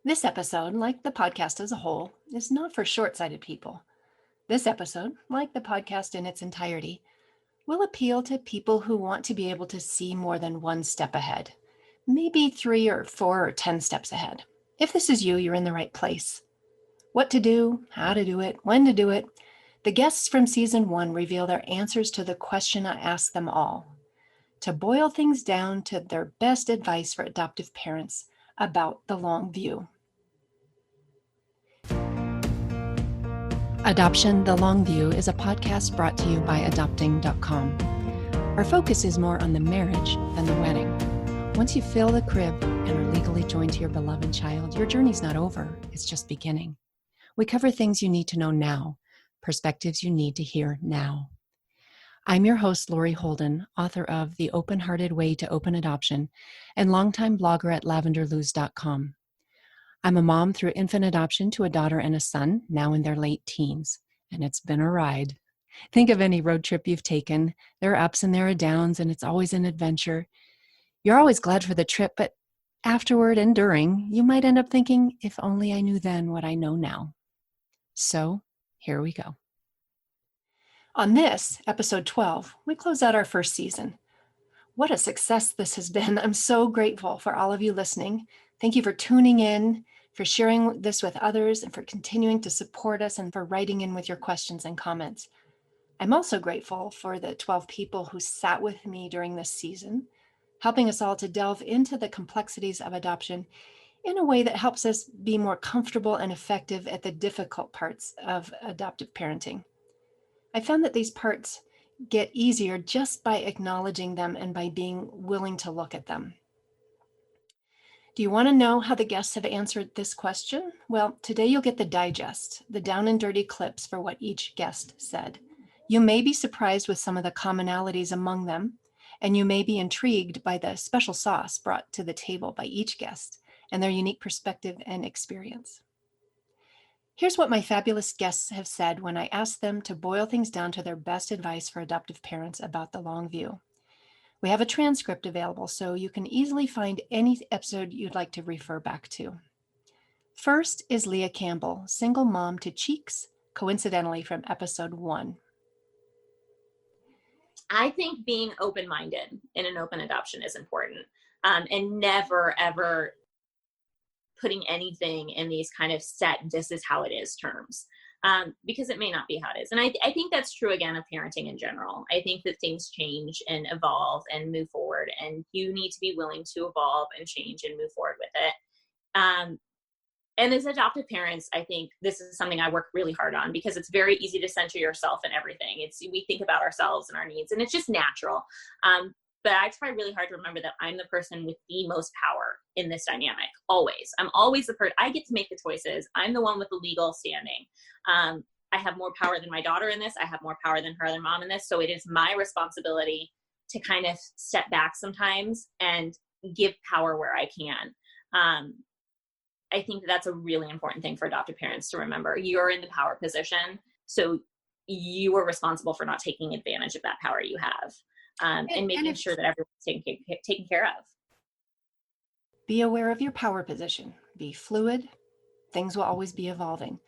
This episode, like the podcast as a whole, is not for short-sighted people. This episode, like the podcast in its entirety, will appeal to people who want to be able to see more than one step ahead, maybe 3 or 4 or 10 steps ahead. If this is you, you're in the right place. What to do, how to do it, when to do it. The guests from season 1 reveal their answers to the question I asked them all, to boil things down to their best advice for adoptive parents about the long view. Adoption, the Long View is a podcast brought to you by Adopting.com. Our focus is more on the marriage than the wedding. Once you fill the crib and are legally joined to your beloved child, your journey's not over, it's just beginning. We cover things you need to know now, perspectives you need to hear now. I'm your host, Lori Holden, author of The Open-Hearted Way to Open Adoption and longtime blogger at lavenderluz.com. I'm a mom through infant adoption to a daughter and a son, now in their late teens, and it's been a ride. Think of any road trip you've taken. There are ups and there are downs, and it's always an adventure. You're always glad for the trip, but afterward and during, you might end up thinking, if only I knew then what I know now. So, here we go. On this, episode 12, we close out our first season. What a success this has been. I'm so grateful for all of you listening. Thank you for tuning in, for sharing this with others, and for continuing to support us and for writing in with your questions and comments. I'm also grateful for the 12 people who sat with me during this season, helping us all to delve into the complexities of adoption in a way that helps us be more comfortable and effective at the difficult parts of adoptive parenting. I found that these parts get easier just by acknowledging them and by being willing to look at them. Do you want to know how the guests have answered this question? Well, today you'll get the digest, the down and dirty clips for what each guest said. You may be surprised with some of the commonalities among them, and you may be intrigued by the special sauce brought to the table by each guest and their unique perspective and experience. Here's what my fabulous guests have said when I asked them to boil things down to their best advice for adoptive parents about the long view. We have a transcript available, so you can easily find any episode you'd like to refer back to. First is Leah Campbell, single mom to Cheeks, coincidentally from episode 1. I think being open-minded in an open adoption is important, and never, ever putting anything in these kind of set, this is how it is terms. Because it may not be how it is. And I think that's true, again, of parenting in general. I think that things change and evolve and move forward, and you need to be willing to evolve and change and move forward with it. And as adoptive parents, I think this is something I work really hard on because it's very easy to center yourself in everything. We think about ourselves and our needs, and it's just natural. But I try really hard to remember that I'm the person with the most power in this dynamic, always. I'm always the person. I get to make the choices. I'm the one with the legal standing. I have more power than my daughter in this. I have more power than her other mom in this. So it is my responsibility to kind of step back sometimes and give power where I can. I think that's a really important thing for adoptive parents to remember. You're in the power position, so you are responsible for not taking advantage of that power you have. And making sure that everyone's taken care of. Be aware of your power position. Be fluid. Things will always be evolving.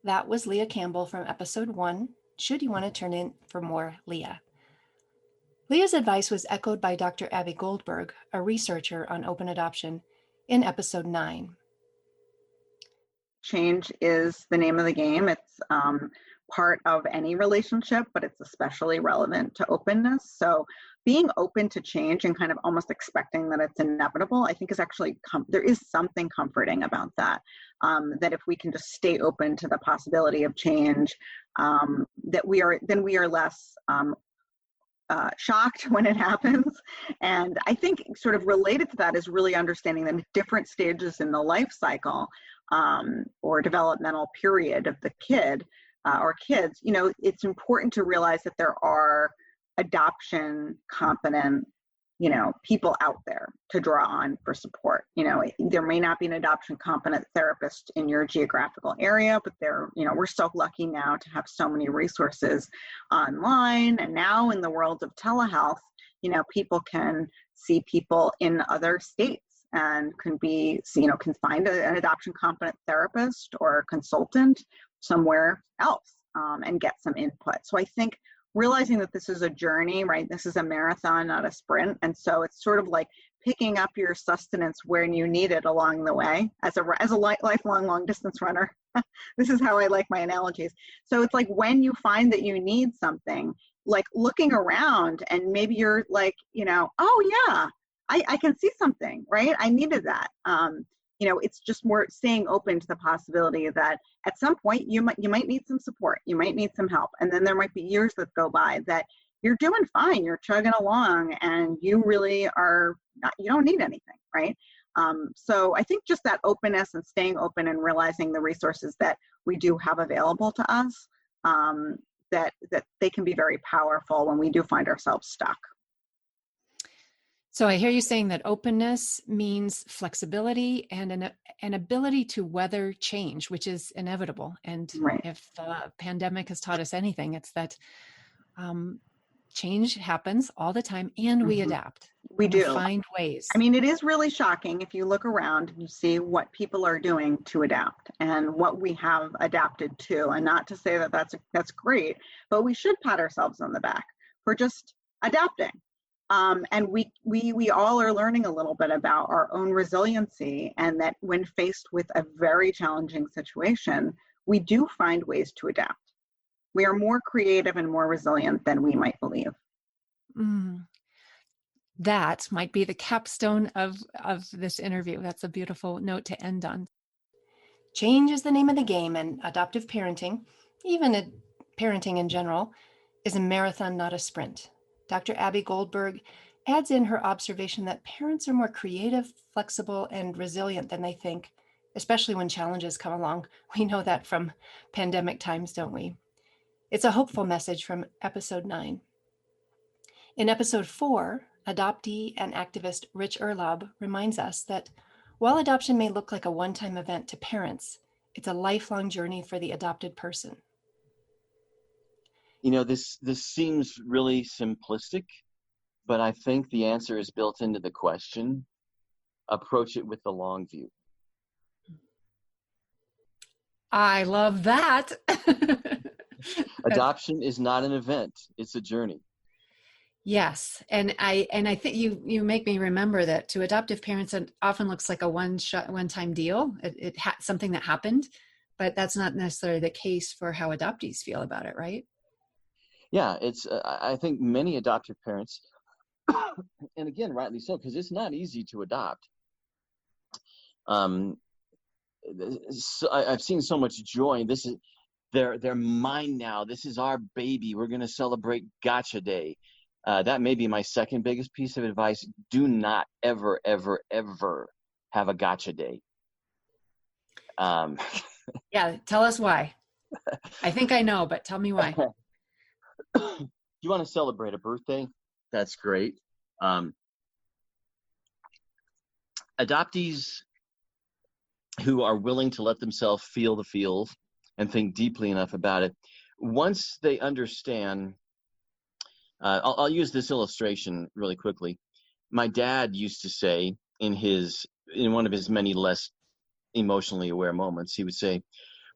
That was Leah Campbell from episode 1, should you want to turn in for more Leah. Leah's advice was echoed by Dr. Abby Goldberg, a researcher on open adoption, in episode 9. Change is the name of the game. It's part of any relationship, but it's especially relevant to openness. So being open to change and kind of almost expecting that it's inevitable, I think is actually, there is something comforting about that. That if we can just stay open to the possibility of change, then we are less shocked when it happens. And I think sort of related to that is really understanding that at different stages in the life cycle or developmental period of the kid, or kids, it's important to realize that there are adoption competent, people out there to draw on for support. There may not be an adoption competent therapist in your geographical area, but we're so lucky now to have so many resources online. And now in the world of telehealth, people can see people in other states and can be, can find an adoption competent therapist or consultant somewhere else, and get some input. So I think realizing that this is a journey, right? This is a marathon, not a sprint. And so it's sort of like picking up your sustenance when you need it along the way. As a lifelong long distance runner, this is how I like my analogies. So it's like when you find that you need something, like looking around and maybe you're like, oh yeah, I can see something, right? I needed that. It's just more staying open to the possibility that at some point you might need some support, you might need some help, and then there might be years that go by that you're doing fine, you're chugging along, and you really are not, you don't need anything, right? So I think just that openness and staying open and realizing the resources that we do have available to us, that they can be very powerful when we do find ourselves stuck. So I hear you saying that openness means flexibility and an ability to weather change, which is inevitable. And Right. if the pandemic has taught us anything, it's that change happens all the time, and we adapt. We do find ways. I mean, it is really shocking if you look around and you see what people are doing to adapt and what we have adapted to. And not to say that that's great, but we should pat ourselves on the back for just adapting. And we all are learning a little bit about our own resiliency, and that when faced with a very challenging situation, we do find ways to adapt. We are more creative and more resilient than we might believe. That might be the capstone of this interview. That's a beautiful note to end on. Change is the name of the game, and adoptive parenting, even parenting in general, is a marathon, not a sprint. Dr. Abby Goldberg adds in her observation that parents are more creative, flexible, and resilient than they think, especially when challenges come along. We know that from pandemic times, don't we? It's a hopeful message from episode 9. In episode 4, adoptee and activist Rich Erlaub reminds us that while adoption may look like a one-time event to parents, it's a lifelong journey for the adopted person. This seems really simplistic, but I think the answer is built into the question. Approach it with the long view. I love that. Adoption is not an event, it's a journey. Yes, and I think you make me remember that to adoptive parents, it often looks like a one-time deal. It something that happened, but that's not necessarily the case for how adoptees feel about it, right? Yeah, it's. I think many adoptive parents, and again, rightly so, because it's not easy to adopt. So I've seen so much joy. This is they're mine now. This is our baby. We're going to celebrate Gotcha Day. That may be my second biggest piece of advice. Do not ever, ever, ever have a Gotcha Day. Yeah, tell us why. I think I know, but tell me why. You want to celebrate a birthday? That's great. Adoptees who are willing to let themselves feel the feels and think deeply enough about it, once they understand, I'll use this illustration really quickly. My dad used to say in one of his many less emotionally aware moments, he would say,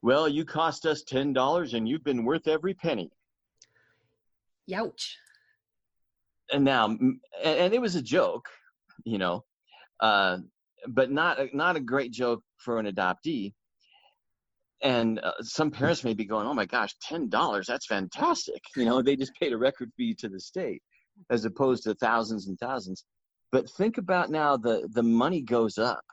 "Well, you cost us $10 and you've been worth every penny." Youch. And now, and it was a joke, but not a great joke for an adoptee. And some parents may be going, "Oh my gosh, $10, that's fantastic." They just paid a record fee to the state as opposed to thousands and thousands. But think about now the money goes up.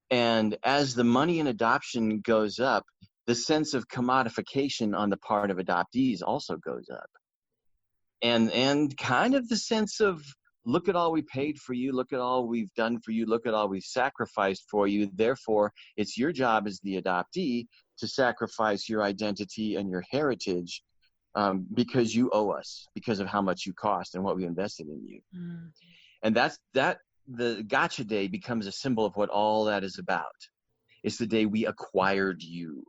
And as the money in adoption goes up, the sense of commodification on the part of adoptees also goes up. And kind of the sense of, look at all we paid for you, look at all we've done for you, look at all we've sacrificed for you. Therefore, it's your job as the adoptee to sacrifice your identity and your heritage because you owe us, because of how much you cost and what we invested in you. Mm. And the Gotcha Day becomes a symbol of what all that is about. It's the day we acquired you,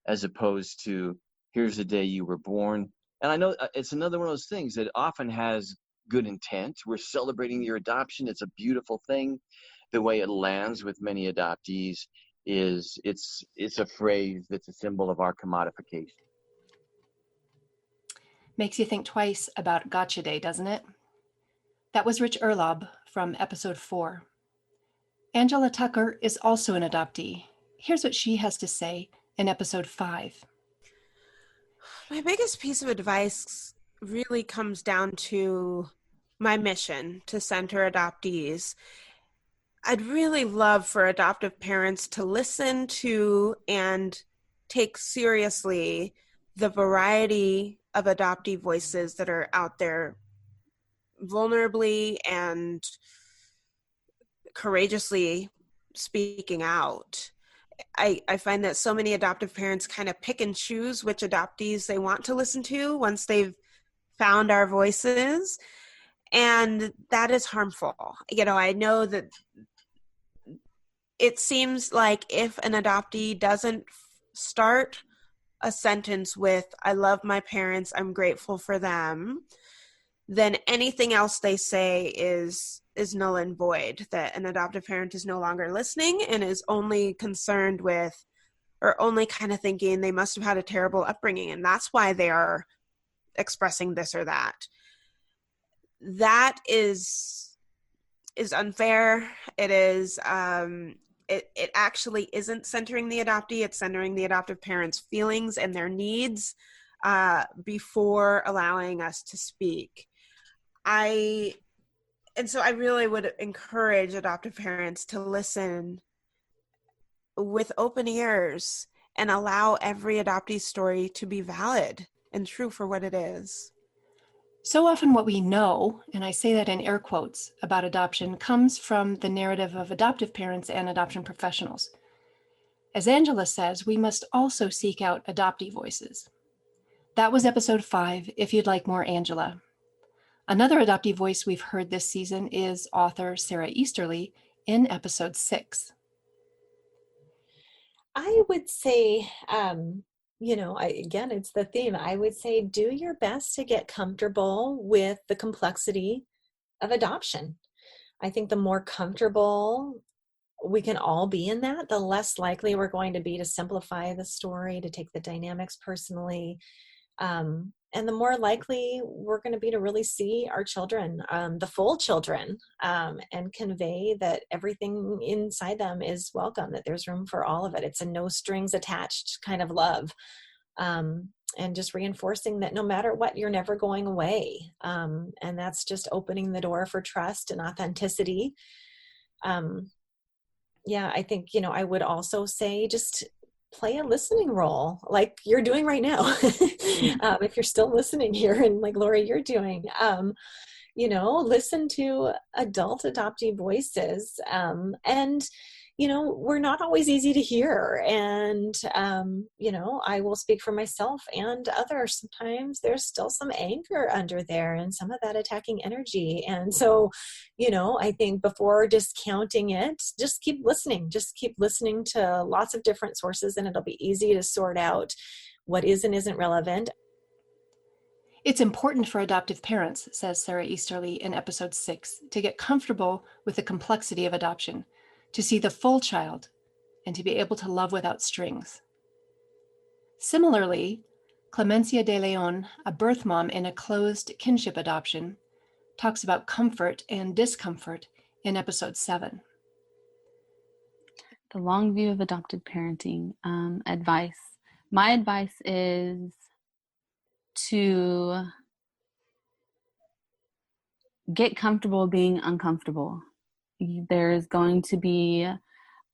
as opposed to, here's the day you were born. And I know it's another one of those things that often has good intent. We're celebrating your adoption. It's a beautiful thing. The way it lands with many adoptees is it's a phrase that's a symbol of our commodification. Makes you think twice about Gotcha Day, doesn't it? That was Rich Erlob from episode 4. Angela Tucker is also an adoptee. Here's what she has to say in episode 5. My biggest piece of advice really comes down to my mission to center adoptees. I'd really love for adoptive parents to listen to and take seriously the variety of adoptee voices that are out there vulnerably and courageously speaking out. I find that so many adoptive parents kind of pick and choose which adoptees they want to listen to once they've found our voices, and that is harmful. I know that it seems like if an adoptee doesn't start a sentence with, "I love my parents, I'm grateful for them," then anything else they say is null and void, that an adoptive parent is no longer listening and is only concerned with, or only kind of thinking they must have had a terrible upbringing and that's why they are expressing this or that. That is unfair. It is it actually isn't centering the adoptee. It's centering the adoptive parent's feelings and their needs before allowing us to speak. So I really would encourage adoptive parents to listen with open ears and allow every adoptee's story to be valid and true for what it is. So often what we know, and I say that in air quotes, about adoption comes from the narrative of adoptive parents and adoption professionals. As Angela says, we must also seek out adoptee voices. That was episode 5, if you'd like more Angela. Another adoptee voice we've heard this season is author Sarah Easterly in episode 6. I would say, again, it's the theme. I would say do your best to get comfortable with the complexity of adoption. I think the more comfortable we can all be in that, the less likely we're going to be to simplify the story, to take the dynamics personally. And the more likely we're going to be to really see our children, the full children, and convey that everything inside them is welcome, that there's room for all of it. It's a no strings attached kind of love. And just reinforcing that no matter what, you're never going away. And that's just opening the door for trust and authenticity. I think, I would also say just play a listening role like you're doing right now. If you're still listening here, and like Lori, you're doing, listen to adult adoptee voices. And we're not always easy to hear. And, I will speak for myself and others. Sometimes there's still some anger under there and some of that attacking energy. And so, I think before discounting it, just keep listening to lots of different sources, and it'll be easy to sort out what is and isn't relevant. It's important for adoptive parents, says Sarah Easterly in episode 6, to get comfortable with the complexity of adoption, to see the full child, and to be able to love without strings. Similarly, Clemencia de Leon, a birth mom in a closed kinship adoption, talks about comfort and discomfort in episode 7. The long view of adoptive parenting advice. My advice is to get comfortable being uncomfortable. There's going to be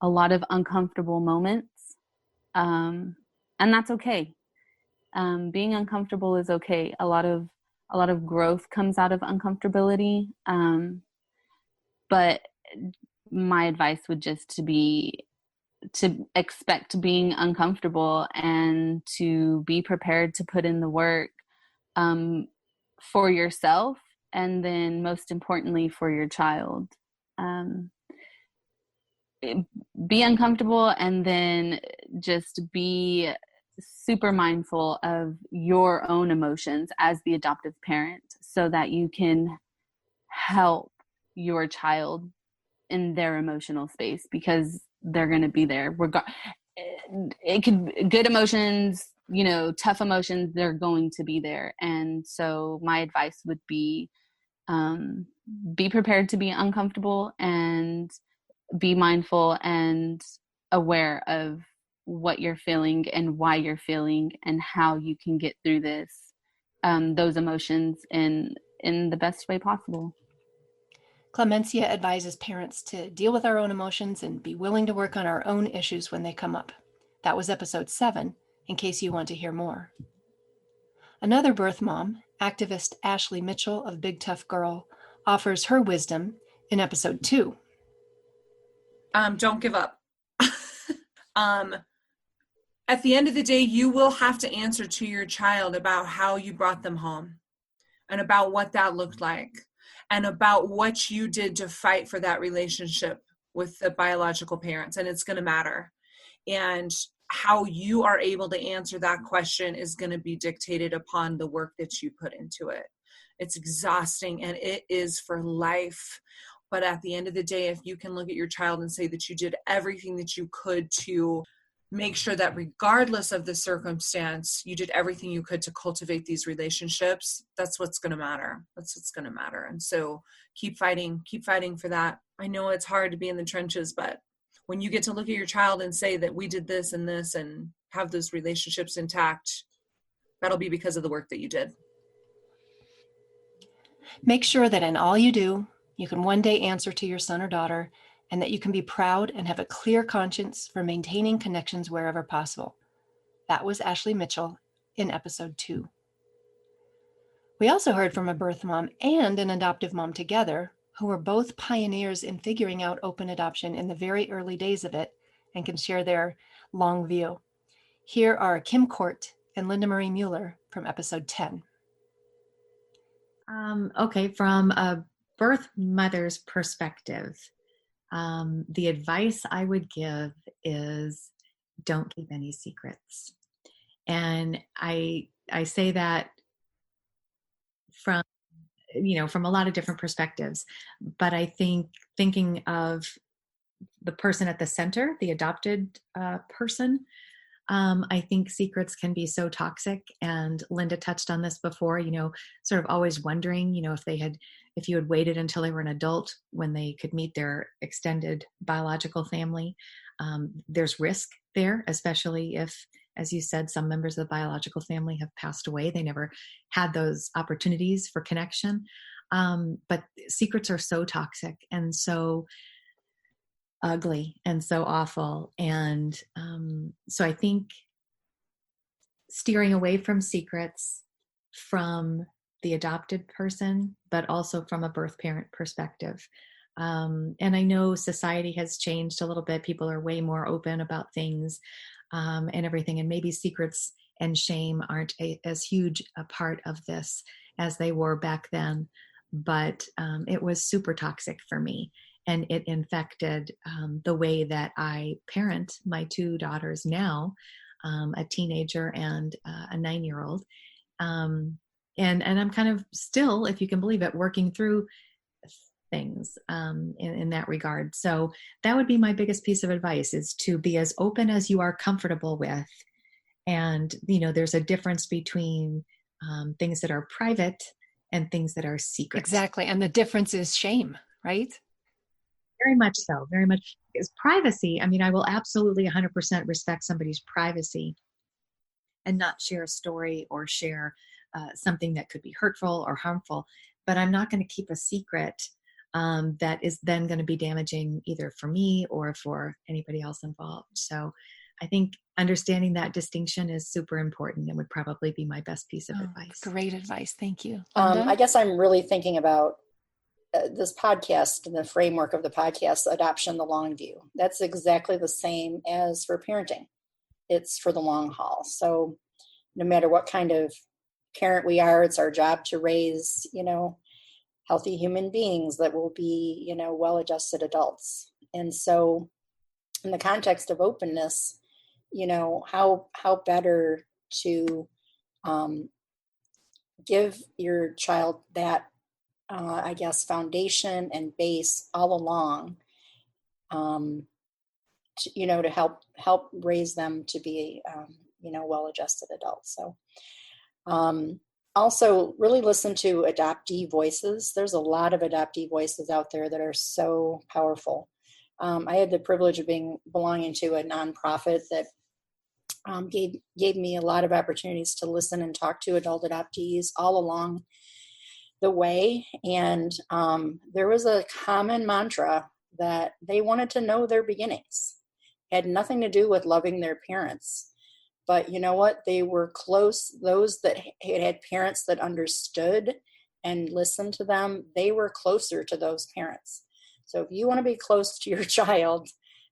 a lot of uncomfortable moments, and that's okay. Being uncomfortable is okay. A lot of growth comes out of uncomfortability, but my advice would just to expect being uncomfortable and to be prepared to put in the work for yourself, and then most importantly for your child. Be uncomfortable, and then just be super mindful of your own emotions as the adoptive parent, so that you can help your child in their emotional space, because they're going to be there. It could, good emotions, tough emotions, they're going to be there. And so my advice would be prepared to be uncomfortable, and be mindful and aware of what you're feeling and why you're feeling, and how you can get through those emotions in the best way possible. Clemencia advises parents to deal with our own emotions and be willing to work on our own issues when they come up. That was episode 7, in case you want to hear more. Another birth mom, activist Ashley Mitchell of Big Tough Girl, offers her wisdom in episode 2. Don't give up. At the end of the day, you will have to answer to your child about how you brought them home, and about what that looked like, and about what you did to fight for that relationship with the biological parents. And it's going to matter. And how you are able to answer that question is going to be dictated upon the work that you put into it. It's exhausting, and it is for life. But at the end of the day, if you can look at your child and say that you did everything that you could to make sure that regardless of the circumstance, you did everything you could to cultivate these relationships, that's what's going to matter. That's what's going to matter. And so keep fighting for that. I know it's hard to be in the trenches, but when you get to look at your child and say that we did this and this and have those relationships intact, that'll be because of the work that you did. Make sure that in all you do, you can one day answer to your son or daughter, and that you can be proud and have a clear conscience for maintaining connections wherever possible. That was Ashley Mitchell in episode 2. We also heard from a birth mom and an adoptive mom together, who were both pioneers in figuring out open adoption in the very early days of it, and can share their long view. Here are Kim Court and Linda Marie Mueller from episode 10. Okay, from a birth mother's perspective, the advice I would give is don't keep any secrets. And I say that from a lot of different perspectives, but I think thinking of the person at the center, the adopted person, I think secrets can be so toxic. And Linda touched on this before, sort of always wondering, if you had waited until they were an adult when they could meet their extended biological family. There's risk there, especially if, as you said, some members of the biological family have passed away. They never had those opportunities for connection. But secrets are so toxic and so ugly and so awful. And so I think steering away from secrets from the adopted person, but also from a birth parent perspective. And I know society has changed a little bit. People are way more open about things and everything. And maybe secrets and shame aren't as huge a part of this as they were back then. But it was super toxic for me. And it infected the way that I parent my 2 daughters now, a teenager and a 9-year-old. And I'm kind of still, if you can believe it, working through things in that regard. So that would be my biggest piece of advice, is to be as open as you are comfortable with. And, there's a difference between things that are private and things that are secret. Exactly. And the difference is shame, right? Very much so. Very much. Is privacy. I will absolutely 100% respect somebody's privacy and not share a story or share something that could be hurtful or harmful. But I'm not going to keep a secret that is then going to be damaging either for me or for anybody else involved. So I think understanding that distinction is super important and would probably be my best piece of advice. Great advice. Thank you. I guess I'm really thinking about this podcast and the framework of the podcast, Adoption, the Long View. That's exactly the same as for parenting. It's for the long haul. So no matter what kind of parent we are, it's our job to raise, healthy human beings that will be, well-adjusted adults. And so in the context of openness, how better to give your child that I guess, foundation and base all along, to help raise them to be, well-adjusted adults. So also really listen to adoptee voices. There's a lot of adoptee voices out there that are so powerful. I had the privilege of belonging to a nonprofit that gave me a lot of opportunities to listen and talk to adult adoptees all along the way. And there was a common mantra that they wanted to know their beginnings. It had nothing to do with loving their parents. But you know what? They were close. Those that had parents that understood and listened to them, they were closer to those parents. So if you want to be close to your child,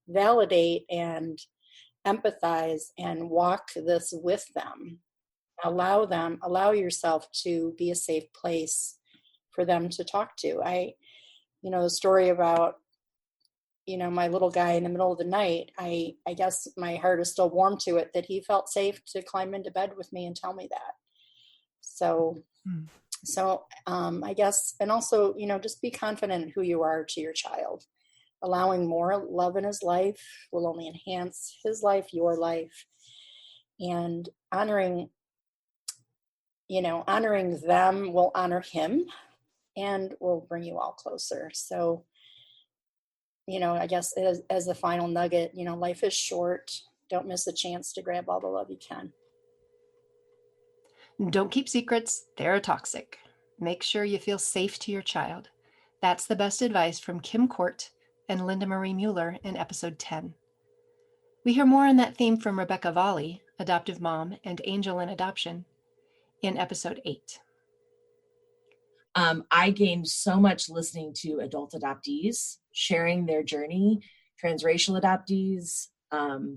validate and empathize and walk this with them. Allow yourself to be a safe place for them to talk to. The story about, my little guy in the middle of the night, I guess my heart is still warm to it that he felt safe to climb into bed with me and tell me that. So I guess, and also, just be confident in who you are to your child. Allowing more love in his life will only enhance his life, your life, and honoring them will honor him and will bring you all closer. So, I guess as a final nugget, life is short. Don't miss a chance to grab all the love you can. Don't keep secrets. They're toxic. Make sure you feel safe to your child. That's the best advice from Kim Court and Linda Marie Mueller in episode 10. We hear more on that theme from Rebecca Volley, adoptive mom and angel in adoption, in episode 8. I gained so much listening to adult adoptees, sharing their journey, transracial adoptees,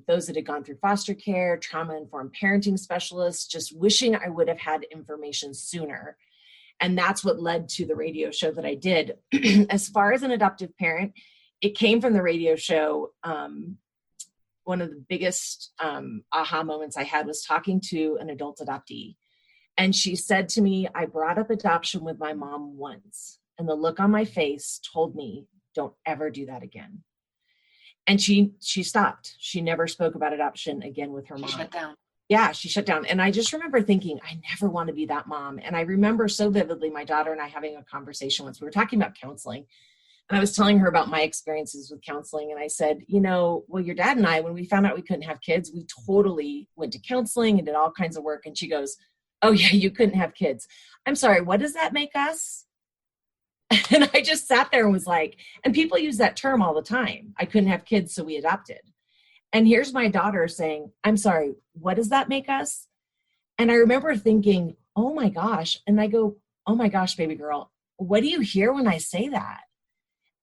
those that had gone through foster care, trauma-informed parenting specialists, just wishing I would have had information sooner. And that's what led to the radio show that I did. As far as an adoptive parent, it came from the radio show. One of the biggest aha moments I had was talking to an adult adoptee. And she said to me, I brought up adoption with my mom once, and the look on my face told me, don't ever do that again. And she stopped. She never spoke about adoption again with her mom. She shut down. Yeah, she shut down. And I just remember thinking, I never want to be that mom. And I remember so vividly my daughter and I having a conversation once. We were talking about counseling. And I was telling her about my experiences with counseling. And I said, well, your dad and I, when we found out we couldn't have kids, we totally went to counseling and did all kinds of work. And she goes, oh yeah, you couldn't have kids. I'm sorry, what does that make us? And I just sat there and was like, and people use that term all the time. I couldn't have kids, so we adopted. And here's my daughter saying, I'm sorry, what does that make us? And I remember thinking, oh my gosh. And I go, oh my gosh, baby girl, what do you hear when I say that?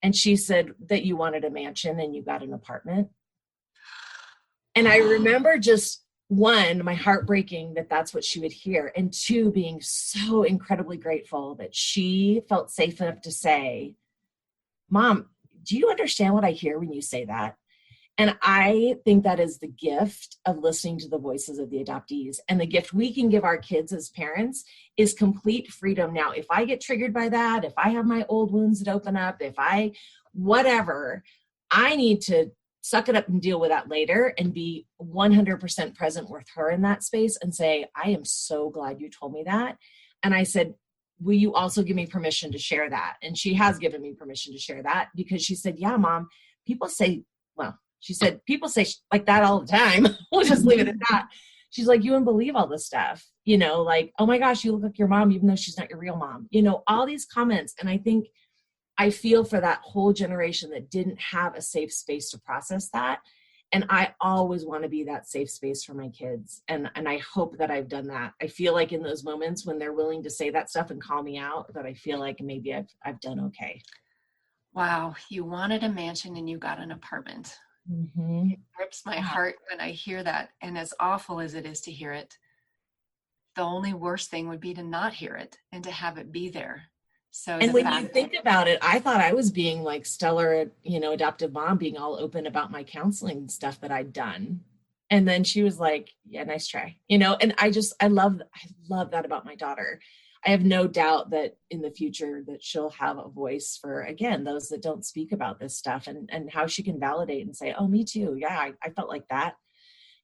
And she said that you wanted a mansion and you got an apartment. And I remember just, one, my heart breaking that that's what she would hear. And two, being so incredibly grateful that she felt safe enough to say, Mom, do you understand what I hear when you say that? And I think that is the gift of listening to the voices of the adoptees. And the gift we can give our kids as parents is complete freedom. Now, if I get triggered by that, if I have my old wounds that open up, whatever, I need to suck it up and deal with that later and be 100% present with her in that space and say, I am so glad you told me that. And I said, will you also give me permission to share that? And she has given me permission to share that because she said, yeah, Mom, people say like that all the time. We'll just leave it at that. She's like, you wouldn't believe all this stuff, like, oh my gosh, you look like your mom, even though she's not your real mom, all these comments. And I feel for that whole generation that didn't have a safe space to process that. And I always want to be that safe space for my kids. And I hope that I've done that. I feel like in those moments when they're willing to say that stuff and call me out, that I feel like maybe I've done okay. Wow. You wanted a mansion and you got an apartment. Mm-hmm. It grips my heart when I hear that. And as awful as it is to hear it, the only worst thing would be to not hear it and to have it be there. So and when you think about it, I thought I was being like stellar, adoptive mom, being all open about my counseling stuff that I'd done. And then she was like, yeah, nice try, and I love that about my daughter. I have no doubt that in the future that she'll have a voice for, again, those that don't speak about this stuff, and how she can validate and say, oh, me too. Yeah, I felt like that.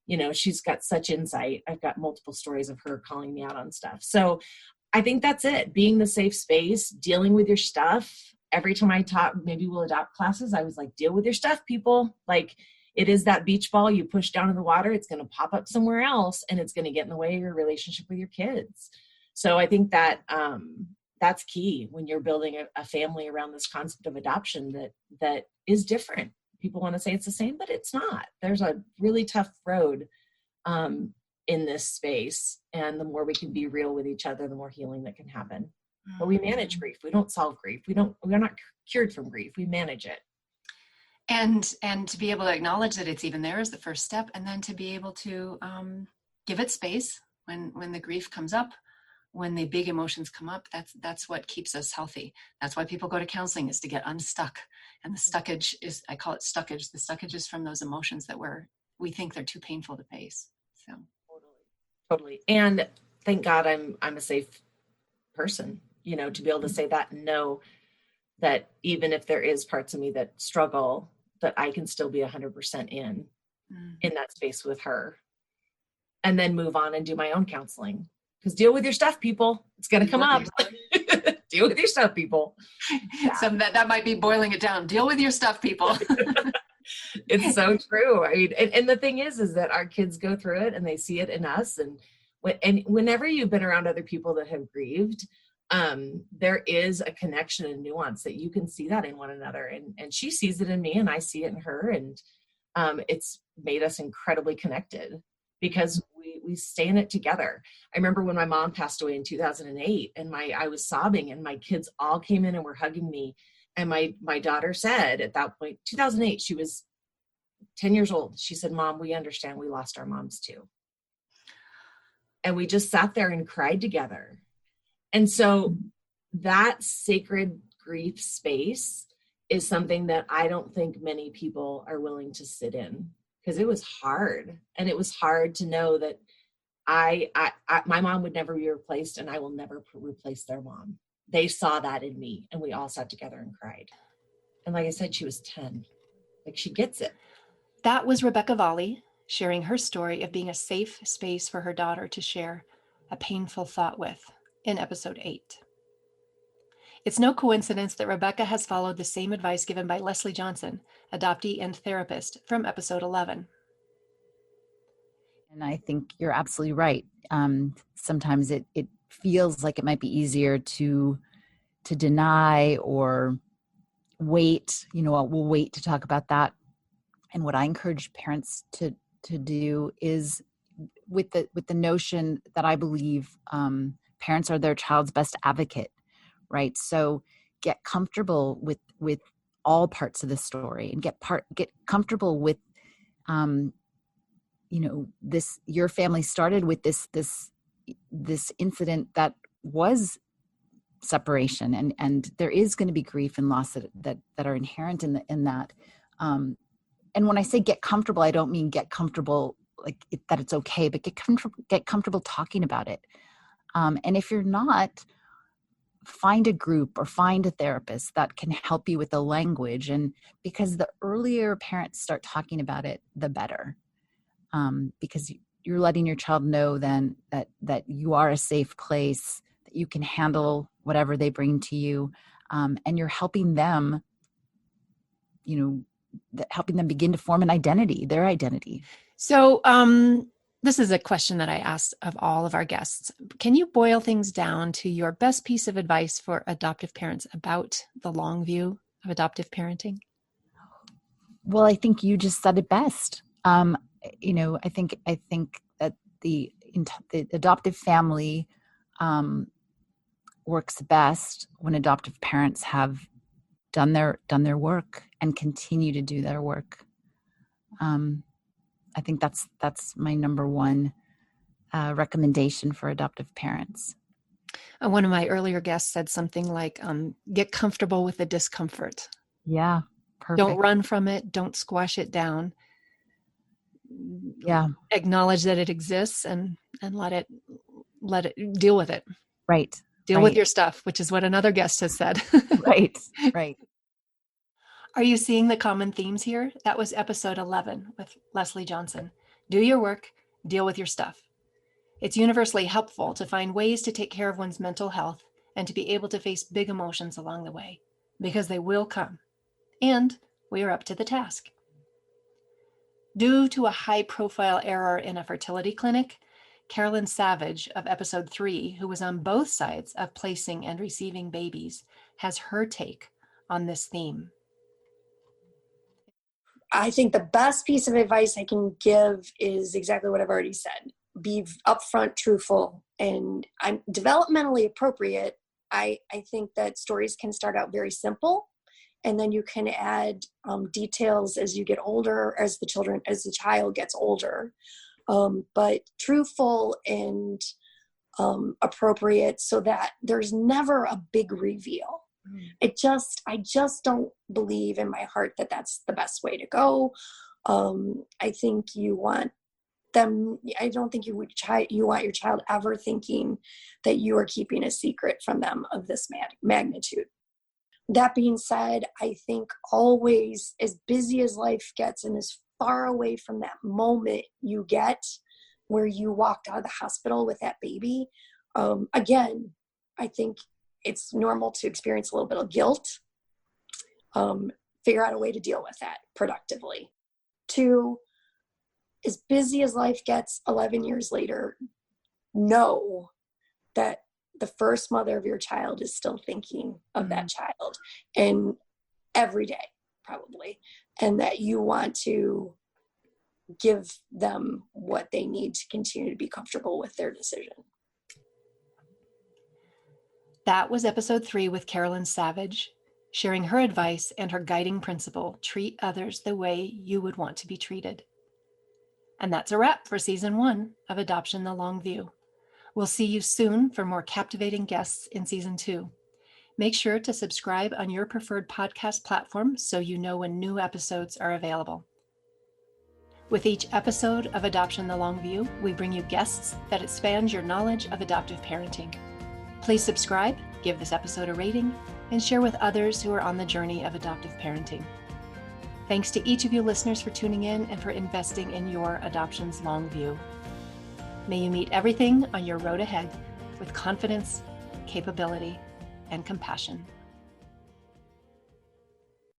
You know, she's got such insight. I've got multiple stories of her calling me out on stuff. So I think that's it. Being the safe space, dealing with your stuff. Every time I taught, maybe we'll adopt classes, I was like, deal with your stuff, people. Like, it is that beach ball you push down in the water. It's going to pop up somewhere else, and it's going to get in the way of your relationship with your kids. So I think that that's key when you're building a family around this concept of adoption that is different. People want to say it's the same, but it's not. There's a really tough road in this space. And the more we can be real with each other, the more healing that can happen. But we manage grief. We don't solve grief. We're not cured from grief. We manage it. And to be able to acknowledge that it's even there is the first step. And then to be able to give it space when the grief comes up, when the big emotions come up. That's what keeps us healthy. That's why people go to counseling, is to get unstuck. And the stuckage is, I call it stuckage. The stuckage is from those emotions that we think they're too painful to face. So totally. And thank God I'm a safe person, you know, to be able to say that and know that even if there is parts of me that struggle, that I can still be 100% in that space with her, and then move on and do my own counseling. Because deal with your stuff, people. It's going to come up. Deal with your stuff, people. Yeah. So that might be boiling it down. Deal with your stuff, people. It's so true. I mean, and the thing is that our kids go through it and they see it in us. And whenever you've been around other people that have grieved, there is a connection and nuance that you can see that in one another. And she sees it in me and I see it in her. And it's made us incredibly connected because we stay in it together. I remember when my mom passed away in 2008 and I was sobbing and my kids all came in and were hugging me. And my daughter said at that point, 2008, she was 10 years old. She said, Mom, we understand we lost our moms too. And we just sat there and cried together. And so that sacred grief space is something that I don't think many people are willing to sit in, because it was hard. And it was hard to know that my mom would never be replaced and I will never replace their mom. They saw that in me and we all sat together and cried. And like I said, she was 10. Like, she gets it. That was Rebecca Volley sharing her story of being a safe space for her daughter to share a painful thought with in episode 8. It's no coincidence that Rebecca has followed the same advice given by Leslie Johnson, adoptee and therapist, from episode 11. And I think you're absolutely right. Sometimes it feels like it might be easier to deny or wait. You know, we'll wait to talk about that. And what I encourage parents to do is with the notion that I believe parents are their child's best advocate, right? So get comfortable with all parts of the story and get comfortable with, you know, your family started with this incident that was separation, and there is going to be grief and loss that are inherent in that. And when I say get comfortable, I don't mean get comfortable that it's okay, but get comfortable talking about it. And if you're not, find a group or find a therapist that can help you with the language. And because the earlier parents start talking about it, the better. Because you're letting your child know then that you are a safe place, that you can handle whatever they bring to you, and you're helping them, you know, helping them begin to form an identity, their identity. So this is a question that I asked of all of our guests. Can you boil things down to your best piece of advice for adoptive parents about the long view of adoptive parenting? Well, I think you just said it best. You know, I think that the adoptive family works best when adoptive parents have done their work and continue to do their work. I think that's my number one recommendation for adoptive parents. One of my earlier guests said something like, get comfortable with the discomfort. Yeah, perfect. Don't run from it. Don't squash it down. Yeah. Acknowledge that it exists and let it deal with it. Right. Deal with Right. your stuff, which is what another guest has said. Right. Right. Are you seeing the common themes here? That was episode 11 with Leslie Johnson. Do your work, deal with your stuff. It's universally helpful to find ways to take care of one's mental health and to be able to face big emotions along the way, because they will come. And we are up to the task. Due to a high-profile error in a fertility clinic, Carolyn Savage of episode 3, who was on both sides of placing and receiving babies, has her take on this theme. I think the best piece of advice I can give is exactly what I've already said. Be upfront, truthful, and I'm developmentally appropriate. I think that stories can start out very simple, and then you can add details as you get older, as the child gets older. But truthful and appropriate, so that there's never a big reveal. I just don't believe in my heart that that's the best way to go. I think you want them. I don't think you want your child ever thinking that you are keeping a secret from them of this magnitude. That being said, I think always, as busy as life gets and as far away from that moment you get where you walked out of the hospital with that baby, again, I think it's normal to experience a little bit of guilt. Figure out a way to deal with that productively. 2, as busy as life gets 11 years later, know that the first mother of your child is still thinking of that child, and every day probably, and that you want to give them what they need to continue to be comfortable with their decision. That was episode 3 with Carolyn Savage, sharing her advice and her guiding principle: treat others the way you would want to be treated. And that's a wrap for season 1 of Adoption the Long View. We'll see you soon for more captivating guests in season 2. Make sure to subscribe on your preferred podcast platform so you know when new episodes are available. With each episode of Adoption the Long View, we bring you guests that expand your knowledge of adoptive parenting. Please subscribe, give this episode a rating, and share with others who are on the journey of adoptive parenting. Thanks to each of you listeners for tuning in and for investing in your adoption's long view. May you meet everything on your road ahead with confidence, capability, and compassion.